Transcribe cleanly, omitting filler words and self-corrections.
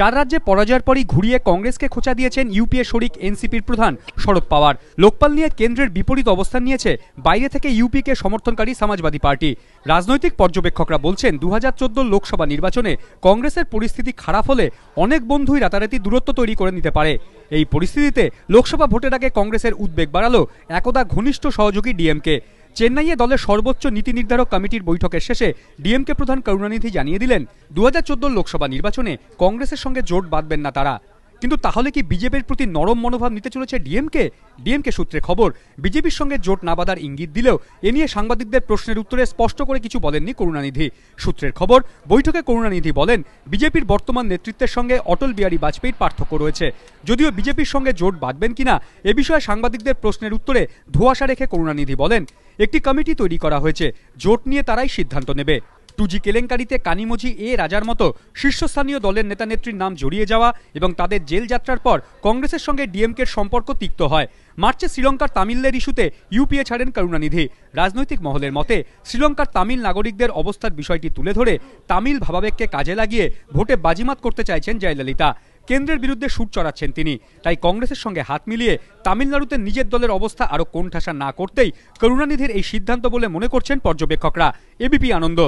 চার রাজ্যে পরাজয়ের পরই ঘুরিয়ে কংগ্রেসকে খোঁচা দিয়েছেন ইউপিএ শরিক এনসিপির প্রধান শরদ পাওয়ার। লোকপাল নিয়ে কেন্দ্রের বিপরীত অবস্থান নিয়েছে বাইরে থেকে ইউপিকে সমর্থনকারী সমাজবাদী পার্টি। রাজনৈতিক পর্যবেক্ষকরা বলছেন 2014 লোকসভা নির্বাচনে কংগ্রেসের পরিস্থিতি খারাপ হলে অনেক বন্ধুই রাতারাতি দূরত্ব তৈরি করে নিতে পারে। এই পরিস্থিতিতে লোকসভা ভোটের আগে কংগ্রেসের উদ্বেগ বাড়ালো একদা ঘনিষ্ঠ সহযোগী ডিএমকে। চেন্নাইয়ে দলের সর্বোচ্চ নীতি নির্ধারক কমিটির বৈঠকের শেষে ডিএমকে প্রধান করুণানিধি জানিয়ে দিলেন 2014 লোকসভা নির্বাচনে কংগ্রেসের সঙ্গে জোট বাঁধবেন না তারা। কিন্তু তাহলে কি বিজেপির প্রতি নরম মনোভাব নিতে চলেছে ডিএমকে সূত্রে খবর, বিজেপির সঙ্গে জোট না বাঁধার ইঙ্গিত দিলেও এ নিয়ে সাংবাদিকদের প্রশ্নের উত্তরে স্পষ্ট করে কিছু বলেননি করুণানিধি। সূত্রের খবর, বৈঠকে করুণানিধি বলেন, বিজেপির বর্তমান নেতৃত্বের সঙ্গে অটল বিহারী বাজপেয়ীর পার্থক্য রয়েছে। যদিও বিজেপির সঙ্গে জোট বাঁধবেন কিনা এ বিষয়ে সাংবাদিকদের প্রশ্নের উত্তরে ধোঁয়াশা রেখে করুণানিধি বলেন, একটি কমিটি তৈরি করা হয়েছে, জোট নিয়ে তারাই সিদ্ধান্ত নেবে। 2G কেলেঙ্কারিতে কানিমোঝি এ রাজার মতো শীর্ষস্থানীয় দলের নেতানেত্রীর নাম জড়িয়ে যাওয়া এবং তাদের জেল যাত্রার পর কংগ্রেসের সঙ্গে ডিএমকের সম্পর্ক তিক্ত হয়। মার্চে শ্রীলঙ্কার তামিলদের ইস্যুতে ইউপিএ ছাড়েন করুণানিধি। রাজনৈতিক মহলের মতে শ্রীলঙ্কার তামিল নাগরিকদের অবস্থার বিষয়টি তুলে ধরে তামিল ভাবাবেগকে কাজে লাগিয়ে ভোটে বাজিমাত করতে চাইছেন জয়ললিতা। কেন্দ্রের বিরুদ্ধে সুর চড়াচ্ছেন তিনি। তাই কংগ্রেসের সঙ্গে হাত মিলিয়ে তামিলনাড়ুতে নিজের দলের অবস্থা আরো কোণঠাসা না করতেই করুণানিধির এই সিদ্ধান্ত বলে মনে করছেন পর্যবেক্ষকরা। এবিপি আনন্দ।